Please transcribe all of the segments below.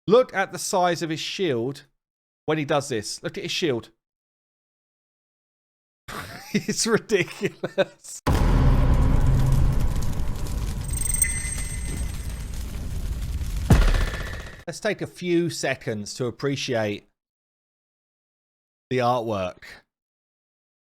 Look at the size of his shield when he does this. Look at his shield. It's ridiculous. Let's take a few seconds to appreciate the artwork.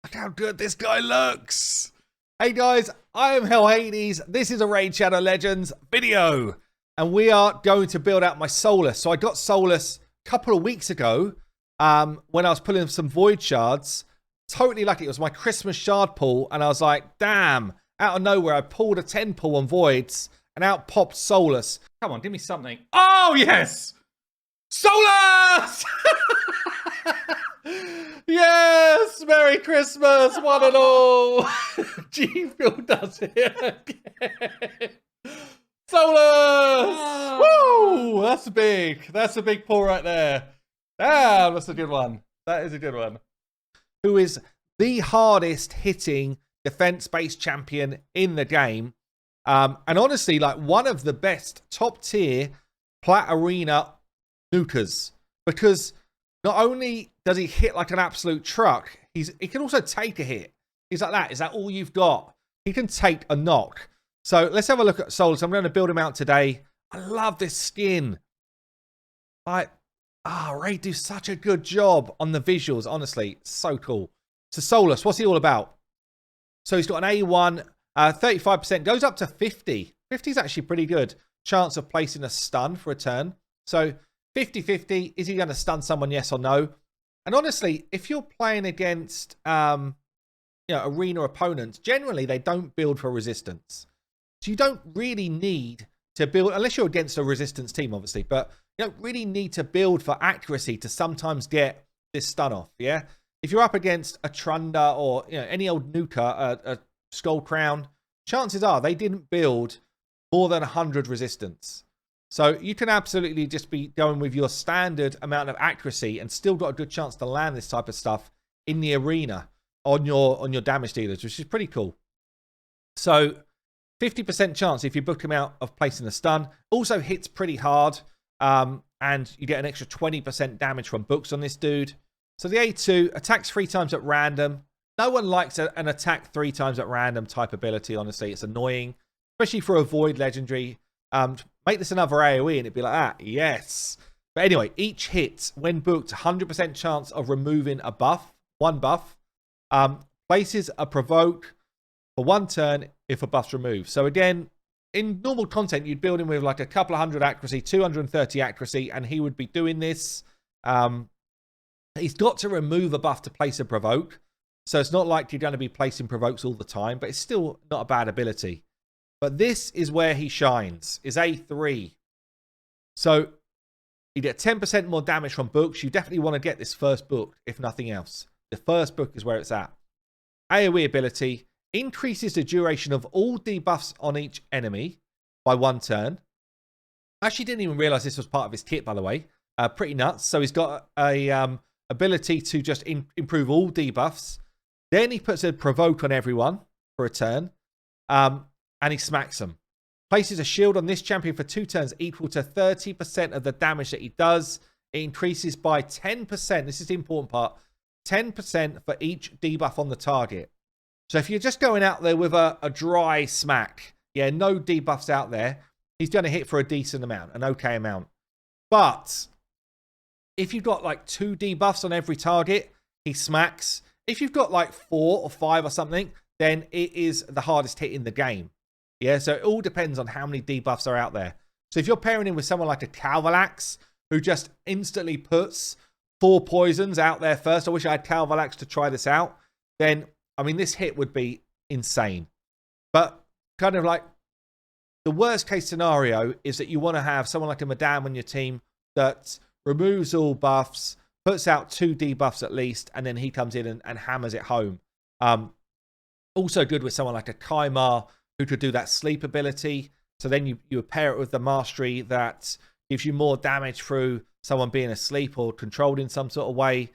Look how good this guy looks. Hey guys, I am Hell Hades. This is a Raid Shadow Legends video. And we are going to build out my Soulless. So I got Soulless a couple of weeks ago when I was pulling some Void Shards. Totally lucky. It was my Christmas shard pull. And I was like, damn. Out of nowhere, I pulled a 10 pull on Voids. And out popped Soulless. Come on, give me something. Oh, yes! Soulless! Yes! Merry Christmas, one and all! G Fuel does it again. Soulless! Woo! That's big. That's a big pull right there. Damn, that's a good one. That is a good one. Who is the hardest hitting defense-based champion in the game. And honestly, like one of the best top tier Plat Arena nukers. Because not only does he hit like an absolute truck, he can also take a hit. He's like that. Is that all you've got? He can take a knock. So let's have a look at Soulless. I'm going to build him out today. I love this skin. Raid do such a good job on the visuals. Honestly, so cool. So Soulless, what's he all about? So he's got an A1, 35%, goes up to 50. 50 is actually pretty good. Chance of placing a stun for a turn. So 50-50, is he going to stun someone, yes or no? And honestly, if you're playing against arena opponents, generally they don't build for resistance. So you don't really need to build, unless you're against a resistance team, obviously, but you don't really need to build for accuracy to sometimes get this stun off, yeah? If you're up against a Trunda or any old nuker, a Skull Crown, chances are they didn't build more than 100 resistance. So you can absolutely just be going with your standard amount of accuracy and still got a good chance to land this type of stuff in the arena on your damage dealers, which is pretty cool. So 50% chance if you book him out of placing a stun. Also hits pretty hard, and you get an extra 20% damage from books on this dude. So the A2 attacks 3 times at random. No one likes an attack 3 times at random type ability, honestly. It's annoying, especially for a Void Legendary. Make this another AoE and it'd be like that. Yes. But anyway, each hit, when booked, 100% chance of removing a buff. One buff. Places a provoke for 1 turn if a buff's removed. So again, in normal content, you'd build him with like a couple of 100 accuracy, 230 accuracy, and he would be doing this. He's got to remove a buff to place a provoke. So it's not like you're going to be placing provokes all the time, but it's still not a bad ability. But this is where he shines, is A3. So you get 10% more damage from books. You definitely want to get this first book, if nothing else. The first book is where it's at. AoE ability increases the duration of all debuffs on each enemy by 1 turn. I actually didn't even realize this was part of his kit, by the way. Pretty nuts. So he's got a ability to just improve all debuffs. Then he puts a provoke on everyone for a turn. And he smacks them. Places a shield on this champion for 2 turns equal to 30% of the damage that he does. It increases by 10%. This is the important part. 10% for each debuff on the target. So if you're just going out there with a dry smack, no debuffs out there, he's going to hit for a decent amount, an okay amount. But if you've got like 2 debuffs on every target, he smacks. If you've got like 4 or 5 or something, then it is the hardest hit in the game. Yeah, so it all depends on how many debuffs are out there. So if you're pairing him with someone like a Calvalax, who just instantly puts 4 poisons out there first, I wish I had Calvalax to try this out, then, I mean, this hit would be insane. But kind of like the worst case scenario is that you want to have someone like a Madame on your team that removes all buffs, puts out 2 debuffs at least, and then he comes in and hammers it home. Also good with someone like a Kaimar, who could do that sleep ability. So then you pair it with the mastery that gives you more damage through someone being asleep or controlled in some sort of way,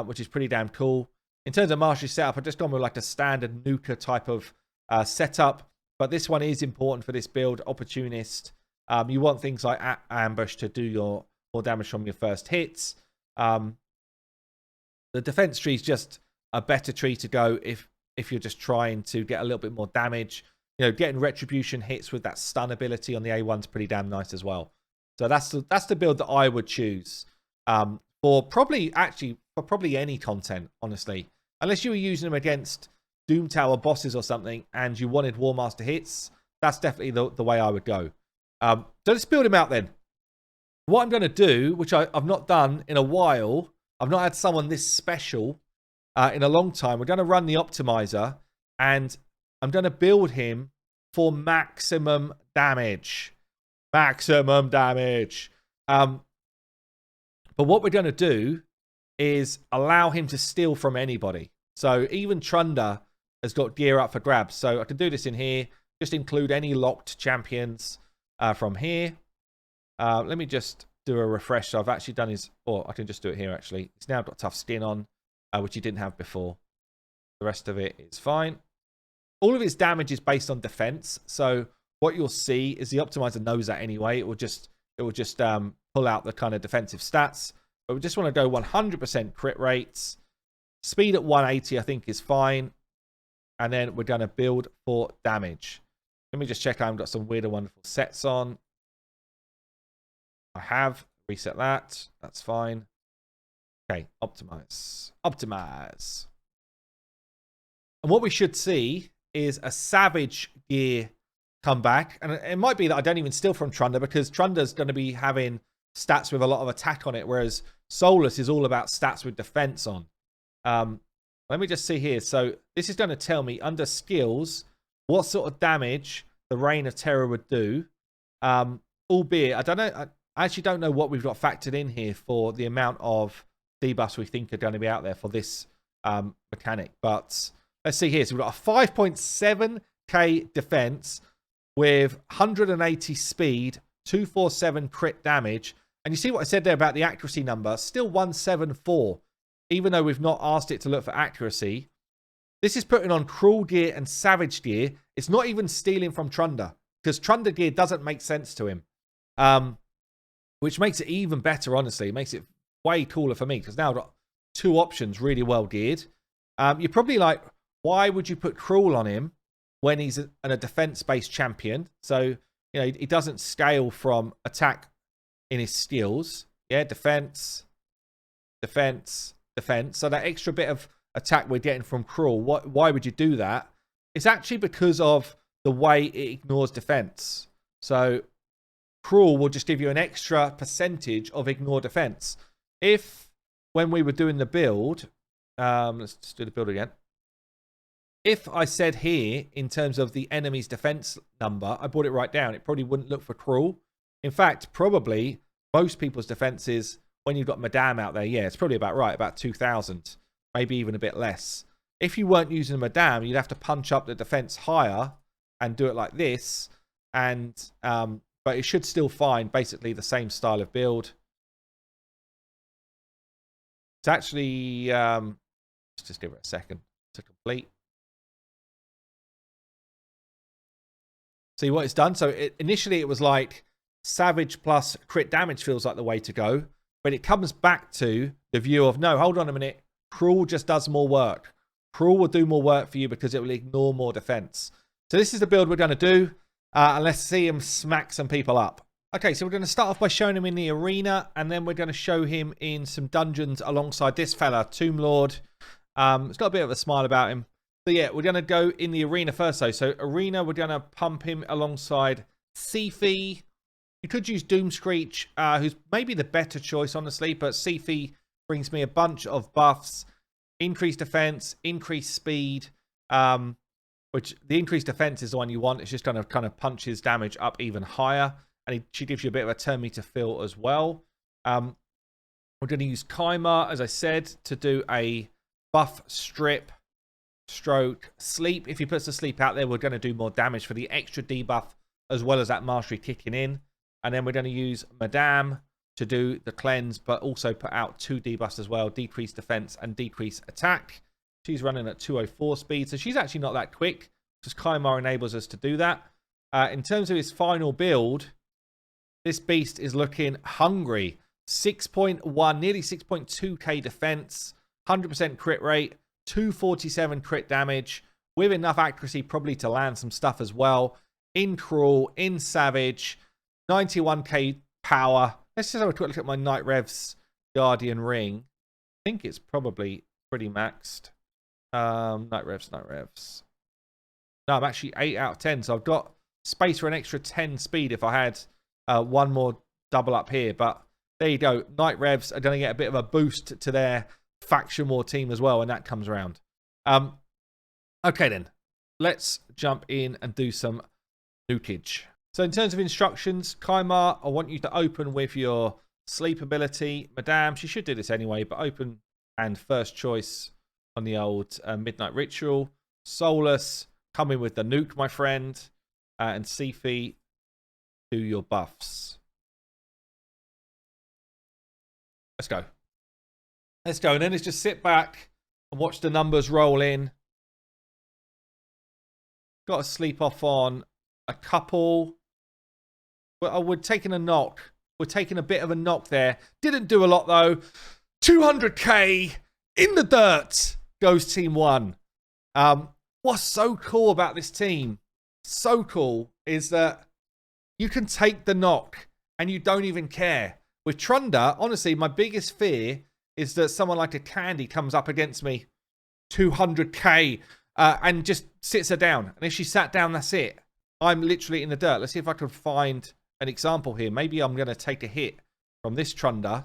which is pretty damn cool. In terms of mastery setup, I've just gone with like a standard NUKER type of setup. But this one is important for this build, Opportunist. You want things like ambush to do your more damage from your first hits. The defense tree is just a better tree to go if you're just trying to get a little bit more damage. You know, getting retribution hits with that stun ability on the A1's pretty damn nice as well. So that's the build that I would choose for probably any content, honestly, unless you were using them against Doom Tower bosses or something and you wanted War Master hits. That's definitely the way I would go. So let's build him out then. What I'm going to do, which I've not done in a while, I've not had someone this special in a long time. We're going to run the optimizer and I'm going to build him for maximum damage. Maximum damage. But what we're going to do is allow him to steal from anybody. So even Trunder has got gear up for grabs. So I can do this in here. Just include any locked champions from here. Let me just do a refresh. So I've actually done his... Or I can just do it here, actually. He's now got tough skin on, which he didn't have before. The rest of it is fine. All of his damage is based on defense. So what you'll see is the optimizer knows that anyway. It will just pull out the kind of defensive stats. But we just want to go 100% crit rates. Speed at 180, I think, is fine. And then we're going to build for damage. Let me just check I haven't got some weird and wonderful sets on. I have. Reset that. That's fine. Okay, optimize. Optimize. And what we should see is a Savage gear come back. And it might be that I don't even steal from Trunder because Trunder's going to be having stats with a lot of attack on it, whereas Soulless is all about stats with defense on. Let me just see here. So this is going to tell me under skills what sort of damage the Reign of Terror would do. Albeit, I don't know. I actually don't know what we've got factored in here for the amount of debuffs we think are going to be out there for this mechanic. But let's see here. So we've got a 5.7k defense with 180 speed, 247 crit damage. And you see what I said there about the accuracy number? Still 174. Even though we've not asked it to look for accuracy. This is putting on Cruel gear and Savage gear. It's not even stealing from Trunder. Because Trunder gear doesn't make sense to him. Which makes it even better, honestly. It makes it way cooler for me. Because now I've got two options really well geared. You're probably like, why would you put Cruel on him when he's a defense-based champion? So, you know, he doesn't scale from attack in his skills. Yeah, defense, defense, defense. So that extra bit of attack we're getting from Cruel, why would you do that? It's actually because of the way it ignores defense. So Cruel will just give you an extra percentage of ignore defense. If, when we were doing the build, let's just do the build again. If I said here, in terms of the enemy's defense number, I brought it right down, it probably wouldn't look for Cruel. In fact, probably most people's defenses, when you've got Madame out there, yeah, it's probably about right, about 2,000, maybe even a bit less. If you weren't using Madame, you'd have to punch up the defense higher and do it like this. And but it should still find basically the same style of build. It's actually, let's just give it a second to complete. See what it's done? So initially it was like Savage plus crit damage feels like the way to go. But it comes back to the view of, no, hold on a minute. Cruel just does more work. Cruel will do more work for you because it will ignore more defense. So this is the build we're going to do. And let's see him smack some people up. Okay, so we're going to start off by showing him in the arena. And then we're going to show him in some dungeons alongside this fella, Tomb Lord. It's got a bit of a smile about him. So yeah, we're going to go in the arena first though. So arena, we're going to pump him alongside Sifi. You could use Doomscreech, who's maybe the better choice, honestly. But Sifi brings me a bunch of buffs. Increased defense, increased speed. Which the increased defense is the one you want. It's just going to kind of punch his damage up even higher. And she gives you a bit of a turn meter fill as well. We're going to use Kaima, as I said, to do a buff strip, stroke, sleep. If he puts the sleep out there, we're going to do more damage for the extra debuff, as well as that mastery kicking in. And then we're going to use Madame to do the cleanse, but also put out 2 debuffs as well, decrease defense and decrease attack. She's running at 204 speed, so she's actually not that quick, because Kaimar enables us to do that. In terms of his final build, this beast is looking hungry. 6.1, nearly 6.2k defense, 100% crit rate, 247 crit damage, with enough accuracy probably to land some stuff as well. In Cruel, in Savage, 91k power. Let's just have a quick look at my Night Revs Guardian Ring. I think it's probably pretty maxed. Night Revs. No, I'm actually 8 out of 10, so I've got space for an extra 10 speed if I had one more double up here. But there you go. Night Revs are going to get a bit of a boost to their faction war team as well when that comes around. Okay then, let's jump in and do some nukage. So in terms of instructions, Kaimar, I want you to open with your sleep ability. Madame, she should do this anyway, but open and first choice on the old Midnight Ritual. Soulless, come in with the nuke, my friend. And Sifi, do your buffs. Let's go. Let's go. And then let's just sit back and watch the numbers roll in. Got to sleep off on a couple. Well, we're taking a knock. We're taking a bit of a knock there. Didn't do a lot, though. 200k in the dirt goes Team 1. What's so cool about this team, so cool, is that you can take the knock and you don't even care. With Trunda, honestly, my biggest fear is that someone like a Candy comes up against me, 200k, and just sits her down. And if she sat down, that's it. I'm literally in the dirt. Let's see if I can find an example here. Maybe I'm going to take a hit from this Trunda,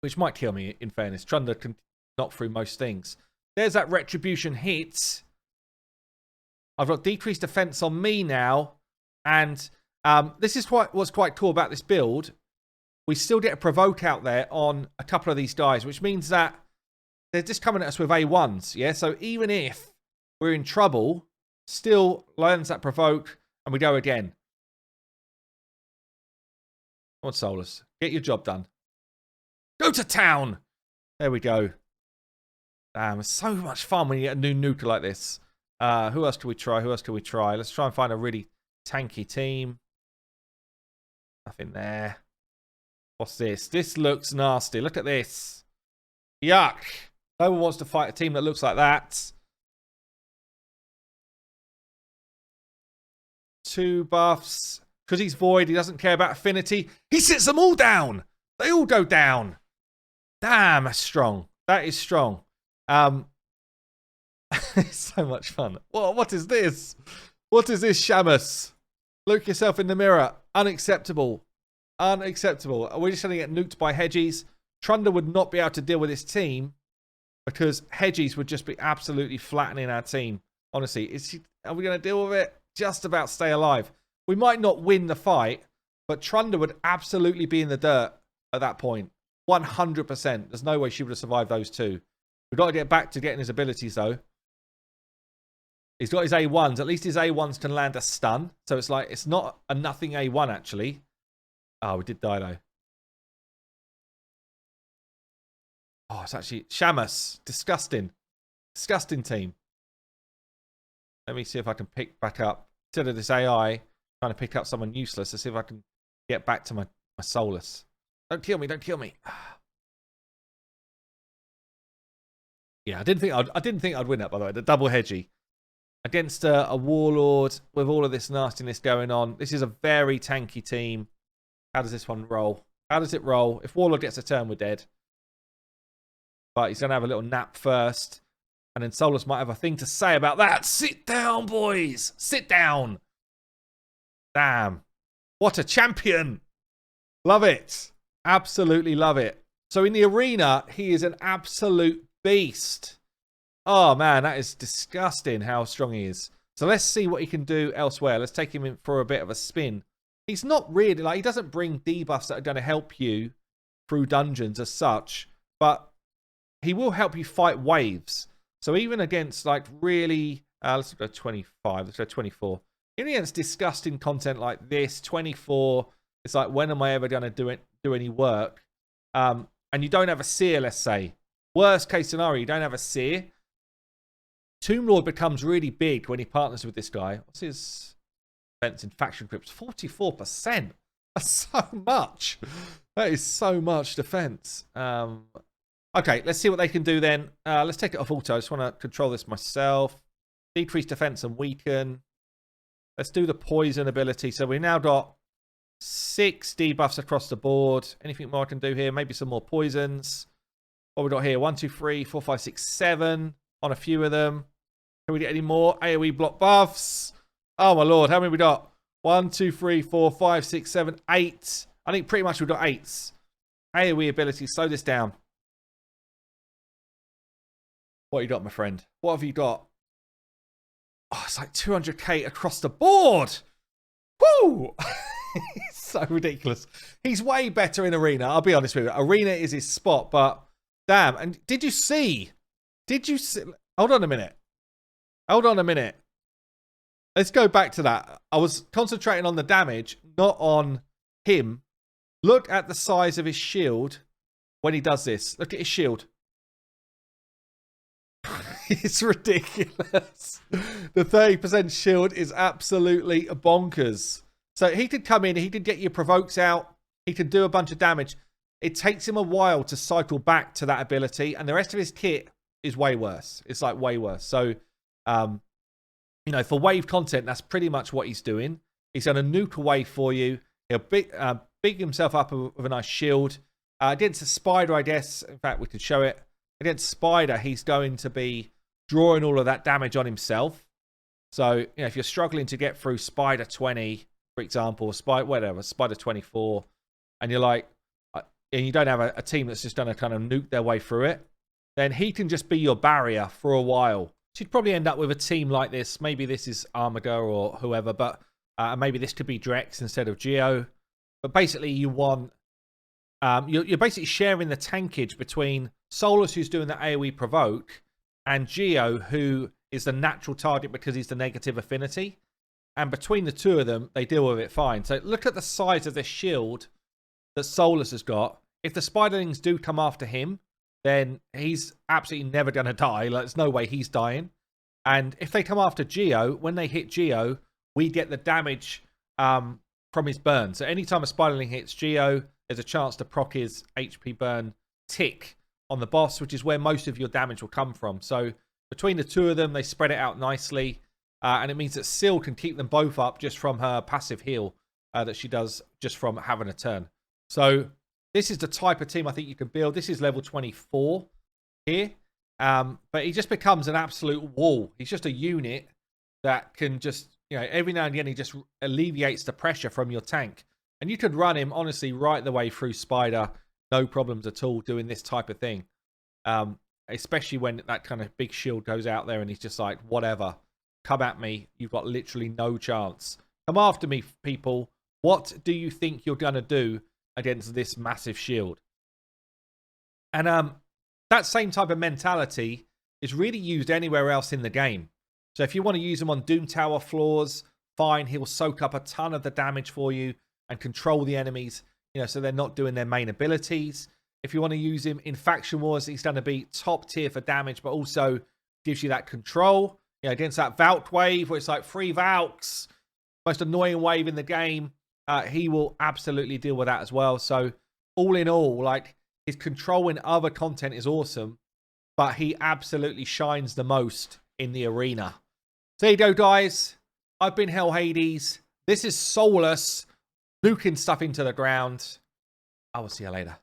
which might kill me, in fairness. Trunda can knock through most things. There's that retribution hit. I've got decreased defense on me now. And this is what's quite cool about this build. We still get a provoke out there on a couple of these guys, which means that they're just coming at us with A1s. Yeah, so even if we're in trouble, still learns that provoke, and we go again. Come on, Soulless. Get your job done. Go to town! There we go. Damn, it's so much fun when you get a new nuker like this. Who else can we try? Let's try and find a really tanky team. Nothing there. What's this? This looks nasty. Look at this. Yuck. No one wants to fight a team that looks like that. 2 buffs. Because he's void, he doesn't care about affinity. He sits them all down. They all go down. Damn, that's strong. That is strong. It's so much fun. What is this? What is this, Shamus? Look yourself in the mirror. Unacceptable. Unacceptable. We're just going to get nuked by Hedgies. Trunda would not be able to deal with this team because Hedgies would just be absolutely flattening our team. Honestly, are we going to deal with it? Just about stay alive. We might not win the fight, but Trunda would absolutely be in the dirt at that point. 100%. There's no way she would have survived those two. We've got to get back to getting his abilities, though. He's got his A1s. At least his A1s can land a stun. So it's like, it's not a nothing A1, actually. Oh, we did die, though. Oh, it's actually Shamus. Disgusting. Disgusting team. Let me see if I can pick back up. Instead of this AI trying to pick up someone useless, let's see if I can get back to my Soulless. Don't kill me. Don't kill me. Yeah, I didn't think I'd win that, by the way. The double Hedgie. Against a Warlord with all of this nastiness going on. This is a very tanky team. How does this one roll? How does it roll? If Warlord gets a turn, we're dead. But he's going to have a little nap first. And then Soulless might have a thing to say about that. Sit down, boys. Sit down. Damn. What a champion. Love it. Absolutely love it. So in the arena, he is an absolute beast. Oh, man, that is disgusting how strong he is. So let's see what he can do elsewhere. Let's take him in for a bit of a spin. He's not really, like, he doesn't bring debuffs that are going to help you through dungeons as such, but he will help you fight waves. So even against, like, really, let's go 25, let's go 24. Even against disgusting content like this, 24, it's like, when am I ever going to do any work? And you don't have a seer, let's say. Worst case scenario, you don't have a seer. Tomb Lord becomes really big when he partners with this guy. What's his defense and faction grips? 44%. That's so much. That is so much defense. Okay, let's see what they can do then. Let's take it off auto. I just want to control this myself. Decrease defense and weaken. Let's do the poison ability. So we've now got 6 debuffs across the board. Anything more I can do here? Maybe some more poisons. What we got here? 1, 2, 3, 4, 5, 6, 7 on a few of them. Can we get any more AoE block buffs? Oh my lord, how many we got? 1, 2, 3, 4, 5, 6, 7, 8. I think pretty much we've got 8s. AoE ability, slow this down. What you got, my friend? What have you got? Oh, it's like 200k across the board. Woo! It's so ridiculous. He's way better in Arena. I'll be honest with you. Arena is his spot, but damn. And did you see? Hold on a minute. Hold on a minute. Let's go back to that. I was concentrating on the damage, not on him. Look at the size of his shield when he does this. Look at his shield. It's ridiculous. The 30% shield is absolutely bonkers. So he could come in, he could get your provokes out, he could do a bunch of damage. It takes him a while to cycle back to that ability, and the rest of his kit is way worse. It's like way worse. So, you know, for wave content, that's pretty much what he's doing. He's going to nuke a wave for you. He'll big himself up with a nice shield. Against a spider, I guess, in fact, we could show it. Against spider, he's going to be drawing all of that damage on himself. So, you know, if you're struggling to get through spider 20, for example, spider 24, and you're like, and you don't have a team that's just going to kind of nuke their way through it, then he can just be your barrier for a while. So you'd probably end up with a team like this. Maybe this is Armiger or whoever, but maybe this could be Drex instead of Geo. But basically, you want you're basically sharing the tankage between Soulless, who's doing the AoE provoke, and Geo, who is the natural target because he's the negative affinity. And between the two of them, they deal with it fine. So look at the size of the shield that Soulless has got. If the spiderlings do come after him, then he's absolutely never going to die. Like, there's no way he's dying. And if they come after Geo, when they hit Geo, we get the damage from his burn. So anytime a spiderling hits Geo, there's a chance to proc his HP burn tick on the boss, which is where most of your damage will come from. So between the two of them, they spread it out nicely. And it means that Syl can keep them both up just from her passive heal that she does just from having a turn. So this is the type of team I think you can build. This is level 24 here. But he just becomes an absolute wall. He's just a unit that can just, you know, every now and again, he just alleviates the pressure from your tank. And you could run him, honestly, right the way through Spider. No problems at all doing this type of thing. Especially when that kind of big shield goes out there and he's just like, whatever. Come at me. You've got literally no chance. Come after me, people. What do you think you're going to do against this massive shield? And that same type of mentality is really used anywhere else in the game. So if you want to use him on Doom Tower floors, fine. He'll soak up a ton of the damage for you and control the enemies, you know, so they're not doing their main abilities. If you want to use him in Faction Wars, he's going to be top tier for damage, but also gives you that control. You know, against that Valk wave, where it's like 3 Valks, most annoying wave in the game, he will absolutely deal with that as well. So all in all, like, his control in other content is awesome, but he absolutely shines the most in the arena. So there you go, guys. I've been Hell Hades. This is Soulless, nuking stuff into the ground. I will see you later.